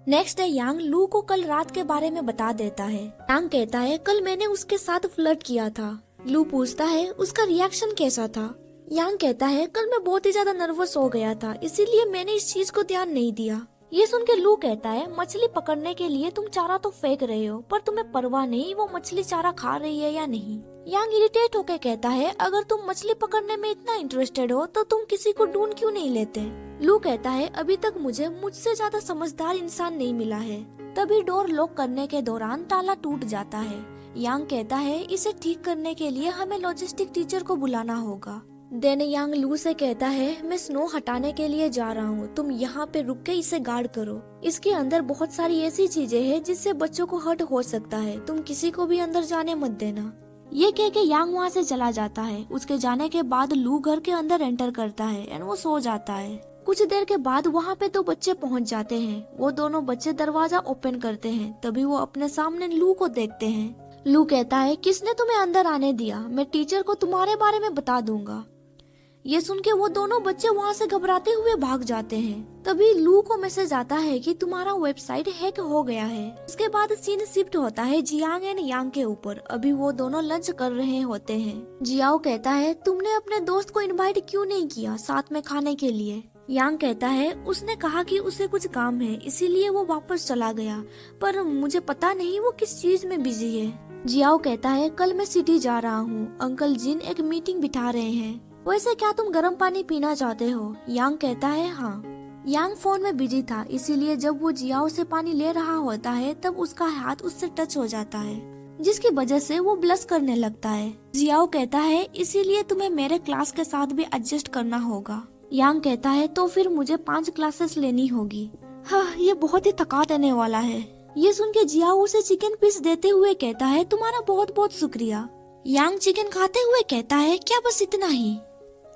Next day यांग लू को कल रात के बारे में बता देता है। यांग कहता है कल मैंने उसके साथ फ्लर्ट किया था। लू पूछता है उसका रिएक्शन कैसा था। यांग कहता है कल मैं बहुत ही ज्यादा नर्वस हो गया था, इसीलिए मैंने इस चीज को ध्यान नहीं दिया। ये सुन के लू कहता है मछली पकड़ने के लिए तुम चारा तो फेंक रहे हो, पर तुम्हें परवाह नहीं वो मछली चारा खा रही है या नहीं। यांग इरिटेट होके कहता है अगर तुम मछली पकड़ने में इतना इंटरेस्टेड हो तो तुम किसी को ढूंढ क्यों नहीं लेते। लू कहता है अभी तक मुझसे ज्यादा समझदार इंसान नहीं मिला है। तभी डोर लॉक करने के दौरान ताला टूट जाता है। यांग कहता है इसे ठीक करने के लिए हमें लॉजिस्टिक टीचर को बुलाना होगा। देन यांग लू से कहता है मैं स्नो हटाने के लिए जा रहा हूँ, तुम यहाँ पे रुक के इसे गार्ड करो। इसके अंदर बहुत सारी ऐसी चीजें हैं जिससे बच्चों को हर्ट हो सकता है, तुम किसी को भी अंदर जाने मत देना। ये कह के यांग वहाँ से चला जाता है। उसके जाने के बाद लू घर के अंदर एंटर करता है एंड वो सो जाता है। कुछ देर के बाद वहाँ पे दो बच्चे पहुँच जाते हैं। वो दोनों बच्चे दरवाजा ओपन करते हैं। तभी वो अपने सामने लू को देखते हैं। लू कहता है किसने तुम्हें अंदर आने दिया, मैं टीचर को तुम्हारे बारे में बता दूंगा। ये सुन के वो दोनों बच्चे वहाँ से घबराते हुए भाग जाते हैं। तभी लू को मैसेज आता है कि तुम्हारा वेबसाइट हैक हो गया है। इसके बाद सीन शिफ्ट होता है जियांग एंड यांग के ऊपर। अभी वो दोनों लंच कर रहे होते हैं। जियाओ कहता है तुमने अपने दोस्त को इनवाइट क्यों नहीं किया साथ में खाने के लिए। यांग कहता है उसने कहा कि उसे कुछ काम है इसीलिए वो वापस चला गया, पर मुझे पता नहीं वो किस चीज में बिजी है। जियाओ कहता है कल मैं सिटी जा रहा हूँ, अंकल जिन एक मीटिंग बिठा रहे हैं, वैसे क्या तुम गर्म पानी पीना चाहते हो। यांग कहता है हाँ। यांग फोन में बिजी था, इसीलिए जब वो जियाओ से पानी ले रहा होता है तब उसका हाथ उससे टच हो जाता है, जिसकी वजह से वो ब्लश करने लगता है। जियाओ कहता है इसीलिए तुम्हें मेरे क्लास के साथ भी एडजस्ट करना होगा। यांग कहता है तो फिर मुझे 5 क्लासेस लेनी होगी। हाँ, ये बहुत ही थका देने वाला है। ये सुन के जियाओ उसे चिकन पीस देते हुए कहता है तुम्हारा बहुत बहुत शुक्रिया। यांग चिकन खाते हुए कहता है क्या बस इतना ही।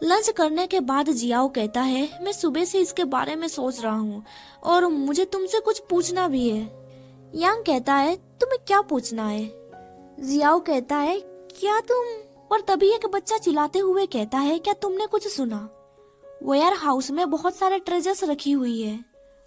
लंच करने के बाद जियाओ कहता है मैं सुबह से इसके बारे में सोच रहा हूँ और मुझे तुमसे कुछ पूछना भी है। यांग कहता है तुम्हें क्या पूछना है। जियाओ कहता है क्या तुम, और तभी एक बच्चा चिल्लाते हुए कहता है क्या तुमने कुछ सुना। वेयर हाउस में बहुत सारे ट्रेजर्स रखी हुई है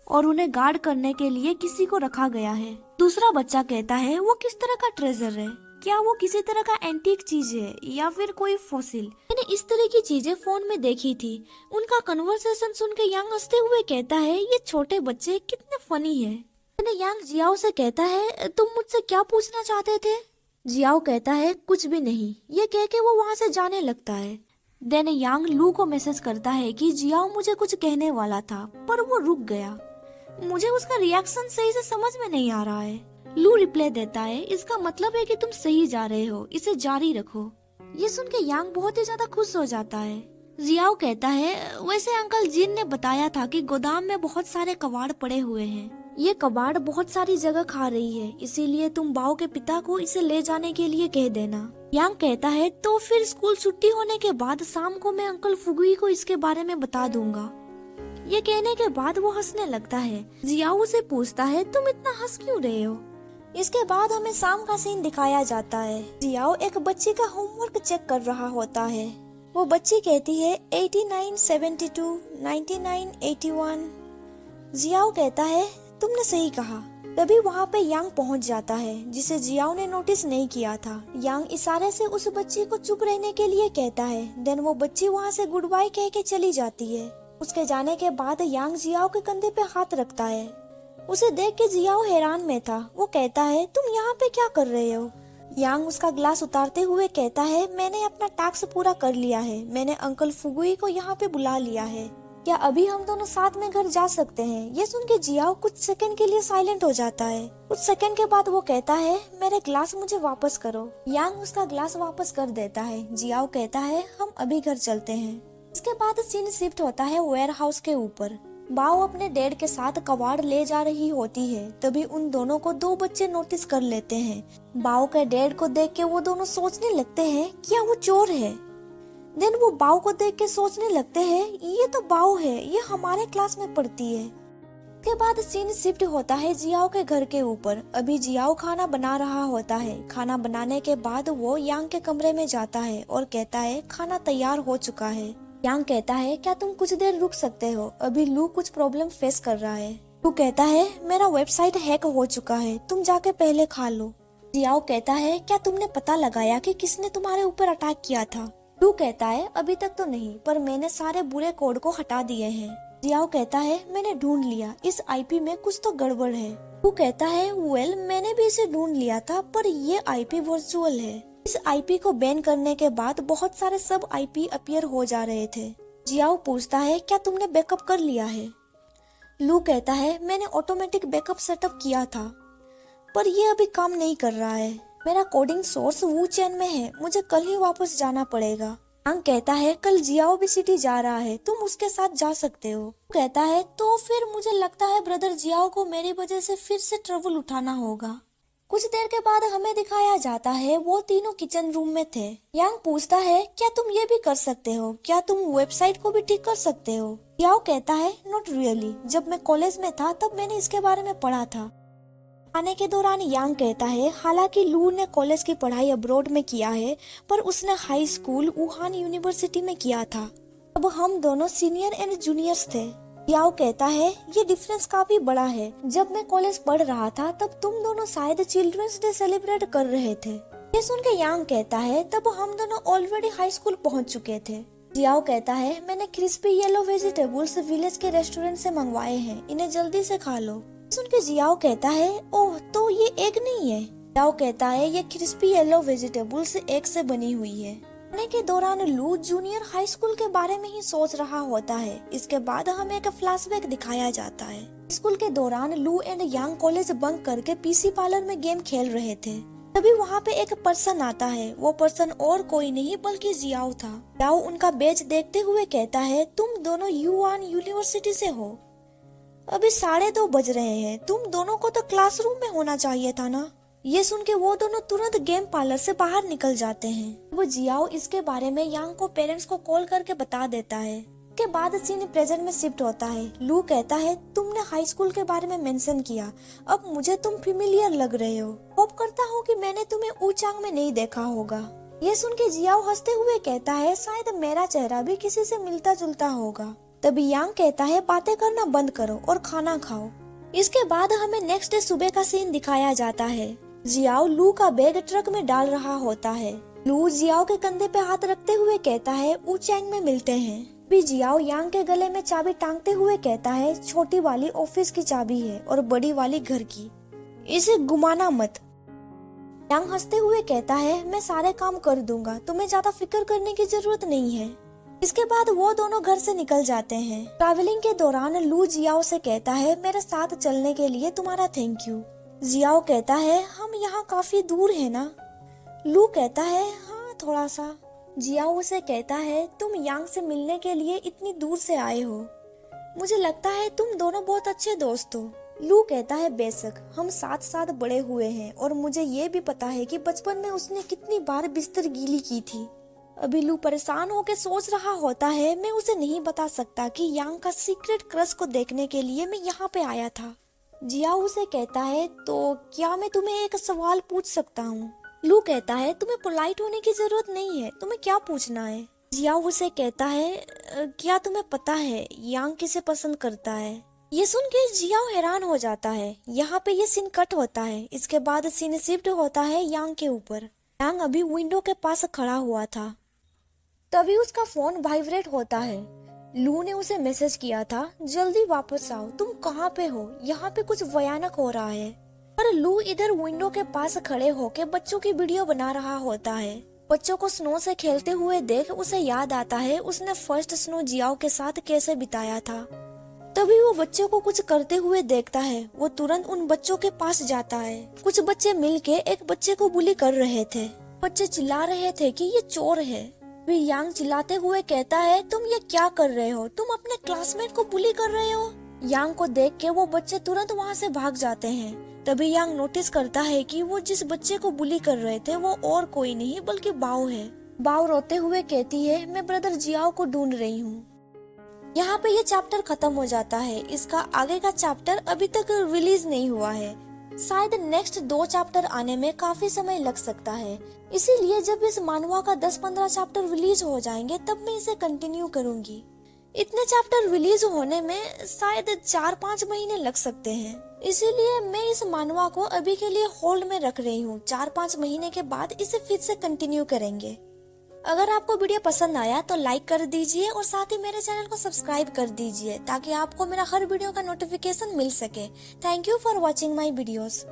और उन्हें गार्ड करने के लिए किसी को रखा गया है। दूसरा बच्चा कहता है वो किस तरह का ट्रेजर है, क्या वो किसी तरह का एंटीक चीज है या फिर कोई फॉसिल। मैंने इस तरह की चीजें फोन में देखी थी। उनका कन्वर्सेशन सुन के यांग हंसते हुए कहता है ये छोटे बच्चे कितने फनी है। मैंने यांग जियाओ से कहता है तुम मुझसे क्या पूछना चाहते थे। जियाओ कहता है कुछ भी नहीं। ये कह के वो वहाँ से जाने लगता है। देन यांग लू को मैसेज करता है कि जियाओ मुझे कुछ कहने वाला था पर वो रुक गया, मुझे उसका रिएक्शन सही से समझ में नहीं आ रहा है। लू रिप्लाई देता है इसका मतलब है कि तुम सही जा रहे हो, इसे जारी रखो। ये सुन के यांग बहुत ही ज्यादा खुश हो जाता है। जियाओ कहता है वैसे अंकल जिन ने बताया था कि गोदाम में बहुत सारे कबाड़ पड़े हुए हैं, ये कबाड़ बहुत सारी जगह खा रही है, इसीलिए तुम बाओ के पिता को इसे ले जाने के लिए कह देना। यांग कहता है तो फिर स्कूल छुट्टी होने के बाद शाम को मैं अंकल फुगुई को इसके बारे में बता दूंगा। ये कहने के बाद वो हंसने लगता है। जियाओ से पूछता है तुम इतना हंस क्यों रहे हो। इसके बाद हमें शाम का सीन दिखाया जाता है। जियाओ एक बच्ची का होमवर्क चेक कर रहा होता है। वो बच्ची कहती है 89, 72, 99, 81। जियाओ कहता है तुमने सही कहा। तभी वहाँ पे यांग पहुँच जाता है, जिसे जियाओ ने नोटिस नहीं किया था। यांग इशारे से उस बच्ची को चुप रहने के लिए कहता है। देन वो बच्ची वहाँ से गुड बाय कह के चली जाती है। उसके जाने के बाद यांग जियाओ के कंधे पे हाथ रखता है। उसे देख के जियाओ हैरान में था। वो कहता है तुम यहाँ पे क्या कर रहे हो। यांग उसका ग्लास उतारते हुए कहता है मैंने अपना टास्क पूरा कर लिया है, मैंने अंकल फुगुई को यहाँ पे बुला लिया है, क्या अभी हम दोनों साथ में घर जा सकते हैं। ये सुन के जियाओ कुछ सेकंड के लिए साइलेंट हो जाता है। कुछ सेकंड के बाद वो कहता है मेरे ग्लास मुझे वापस करो। यांग उसका ग्लास वापस कर देता है। जियाओ कहता है हम अभी घर चलते हैं। इसके बाद सीन शिफ्ट होता है वेयर हाउस के ऊपर। बाओ अपने डैड के साथ कबाड़ ले जा रही होती है। तभी उन दोनों को 2 बच्चे नोटिस कर लेते हैं। बाओ के डैड को देख के वो दोनों सोचने लगते हैं क्या वो चोर है। देन वो बाओ को देख के सोचने लगते हैं ये तो बाओ है, ये हमारे क्लास में पढ़ती है। के बाद सीन शिफ्ट होता है जियाओ के घर के ऊपर। अभी जियाओ खाना बना रहा होता है। खाना बनाने के बाद वो यांग के कमरे में जाता है और कहता है खाना तैयार हो चुका है। यांग कहता है क्या तुम कुछ देर रुक सकते हो, अभी लू कुछ प्रॉब्लम फेस कर रहा है। लू कहता है मेरा वेबसाइट हैक हो चुका है, तुम जाके पहले खा लो। जियाओ कहता है क्या तुमने पता लगाया कि किसने तुम्हारे ऊपर अटैक किया था? लू कहता है अभी तक तो नहीं, पर मैंने सारे बुरे कोड को हटा दिए हैं। जियाओ कहता है मैंने ढूंढ लिया, इस आईपी में कुछ तो गड़बड़ है। लू कहता है वेल मैंने भी इसे ढूंढ लिया था, पर ये आईपी वर्चुअल है। इस आईपी को बैन करने के बाद बहुत सारे सब आईपी अपीयर हो जा रहे थे। जियाओ पूछता है क्या तुमने बैकअप कर लिया है? लू कहता है मैंने ऑटोमेटिक बैकअप सेटअप किया था, पर ये अभी काम नहीं कर रहा है। मेरा कोडिंग सोर्स वू चैन में है, मुझे कल ही वापस जाना पड़ेगा। यांग कहता है कल जियाओ भी सिटी जा रहा है, तुम उसके साथ जा सकते हो। कहता है तो फिर मुझे लगता है ब्रदर जियाओ को मेरी वजह से फिर से ट्रबल उठाना होगा। कुछ देर के बाद हमें दिखाया जाता है वो तीनों किचन रूम में थे। यांग पूछता है क्या तुम ये भी कर सकते हो, क्या तुम वेबसाइट को भी ठीक कर सकते हो? जियाओ कहता है नॉट रियली, जब मैं कॉलेज में था तब मैंने इसके बारे में पढ़ा था। आने के दौरान यांग कहता है हालांकि लू ने कॉलेज की पढ़ाई अब्रॉड में किया है, पर उसने हाई स्कूल वुहान यूनिवर्सिटी में किया था। अब हम दोनों सीनियर एंड जूनियर्स थे। जियाओ कहता है ये डिफरेंस काफी बड़ा है, जब मैं कॉलेज पढ़ रहा था तब तुम दोनों शायद चिल्ड्रंस डे सेलिब्रेट कर रहे थे। ये सुन के यांग कहता है तब हम दोनों ऑलरेडी हाई स्कूल पहुंच चुके थे। जियाओ कहता है मैंने क्रिस्पी येलो वेजिटेबल्स विलेज के रेस्टोरेंट से मंगवाए हैं, इन्हें जल्दी से खा लो। सुन के जियाओ कहता है ओह तो ये एग नहीं है। जियाओ कहता है ये क्रिस्पी येलो वेजिटेबल्स एग से बनी हुई है। खाने के दौरान लू जूनियर हाई स्कूल के बारे में ही सोच रहा होता है। इसके बाद हमें एक फ्लैशबैक दिखाया जाता है। स्कूल के दौरान लू एंड यांग कॉलेज बंक करके पीसी पार्लर में गेम खेल रहे थे। तभी वहाँ पे एक पर्सन आता है, वो पर्सन और कोई नहीं बल्कि जियाओ था। जियाओ उनका बैज देखते हुए कहता है तुम दोनों युआन यूनिवर्सिटी से हो। अभी 2:30 बज रहे हैं, तुम दोनों को तो क्लासरूम में होना चाहिए था ना। ये सुन के वो दोनों तुरंत गेम पार्लर से बाहर निकल जाते हैं। वो जियाओ इसके बारे में यांग को पेरेंट्स को कॉल करके बता देता है। के बाद सीन प्रेजेंट में शिफ्ट होता है। लू कहता है तुमने हाई स्कूल के बारे में मेंशन किया, अब मुझे तुम फेमिलियर लग रहे हो। होप करता हूँ कि मैंने तुम्हें ऊचांग में नहीं देखा होगा। ये सुन के जियाओ हंसते हुए कहता है शायद मेरा चेहरा भी किसी से मिलता जुलता होगा। तभी यांग कहता है बातें करना बंद करो और खाना खाओ। इसके बाद हमें नेक्स्ट डे सुबह का सीन दिखाया जाता है। जियाओ लू का बैग ट्रक में डाल रहा होता है। लू जियाओ के कंधे पे हाथ रखते हुए कहता है ऊचैंग में मिलते हैं। भी जियाओ यांग के गले में चाबी टांगते हुए कहता है छोटी वाली ऑफिस की चाबी है और बड़ी वाली घर की, इसे घुमाना मत। यांग हंसते हुए कहता है मैं सारे काम कर दूंगा, तुम्हें ज्यादा फिक्र करने की जरूरत नहीं है। इसके बाद वो दोनों घर से निकल जाते हैं। ट्रैवलिंग के दौरान लू जियाओ से कहता है मेरे साथ चलने के लिए तुम्हारा थैंक यू। जियाओ कहता है हम यहाँ काफी दूर है ना? लू कहता है हाँ थोड़ा सा। जियाओ उसे कहता है तुम यांग से मिलने के लिए इतनी दूर से आए हो, मुझे लगता है तुम दोनों बहुत अच्छे दोस्त हो। लू कहता है बेशक, हम साथ साथ बड़े हुए हैं और मुझे ये भी पता है कि बचपन में उसने कितनी बार बिस्तर गीली की थी। अभी लू परेशान होकर सोच रहा होता है मैं उसे नहीं बता सकता कि यांग का सीक्रेट क्रश को देखने के लिए मैं यहाँ पे आया था। जियाओ उसे कहता है तो क्या मैं तुम्हें एक सवाल पूछ सकता हूँ? लू कहता है तुम्हें पोलाइट होने की जरूरत नहीं है, तुम्हें क्या पूछना है? जियाओ उसे कहता है क्या तुम्हें पता है यांग किसे पसंद करता है? ये सुन के जियाओ हैरान हो जाता है। यहाँ पे ये सीन कट होता है। इसके बाद सीन शिफ्ट होता है यांग के ऊपर। यांग अभी विंडो के पास खड़ा हुआ था, तभी उसका फोन वाइब्रेट होता है। लू ने उसे मैसेज किया था जल्दी वापस आओ, तुम कहाँ पे हो, यहाँ पे कुछ भयानक हो रहा है। पर लू इधर विंडो के पास खड़े होके बच्चों की वीडियो बना रहा होता है। बच्चों को स्नो से खेलते हुए देख उसे याद आता है उसने फर्स्ट स्नो जियाओ के साथ कैसे बिताया था। तभी वो बच्चों को कुछ करते हुए देखता है। वो तुरंत उन बच्चों के पास जाता है। कुछ बच्चे मिलके एक बच्चे को बुली कर रहे थे। बच्चे चिल्ला रहे थे कि ये चोर है। भी यांग चिल्लाते हुए कहता है तुम ये क्या कर रहे हो, तुम अपने क्लासमेट को बुली कर रहे हो। यांग को देख के वो बच्चे तुरंत वहाँ से भाग जाते हैं। तभी यांग नोटिस करता है कि वो जिस बच्चे को बुली कर रहे थे वो और कोई नहीं बल्कि बाओ है। बाओ रोते हुए कहती है मैं ब्रदर जियाओ को ढूंढ रही हूँ। यहाँ पे ये चैप्टर खत्म हो जाता है। इसका आगे का चैप्टर अभी तक रिलीज नहीं हुआ है। शायद नेक्स्ट 2 चैप्टर आने में काफी समय लग सकता है, इसीलिए जब इस मानवा का 10-15 चैप्टर रिलीज हो जाएंगे तब मैं इसे कंटिन्यू करूंगी। इतने चैप्टर रिलीज होने में शायद 4-5 महीने लग सकते हैं, इसीलिए मैं इस मानवा को अभी के लिए होल्ड में रख रही हूँ। 4-5 महीने के बाद इसे फिर से कंटिन्यू करेंगे। अगर आपको वीडियो पसंद आया तो लाइक कर दीजिए और साथ ही मेरे चैनल को सब्सक्राइब कर दीजिए ताकि आपको मेरा हर वीडियो का नोटिफिकेशन मिल सके। Thank you for watching my videos.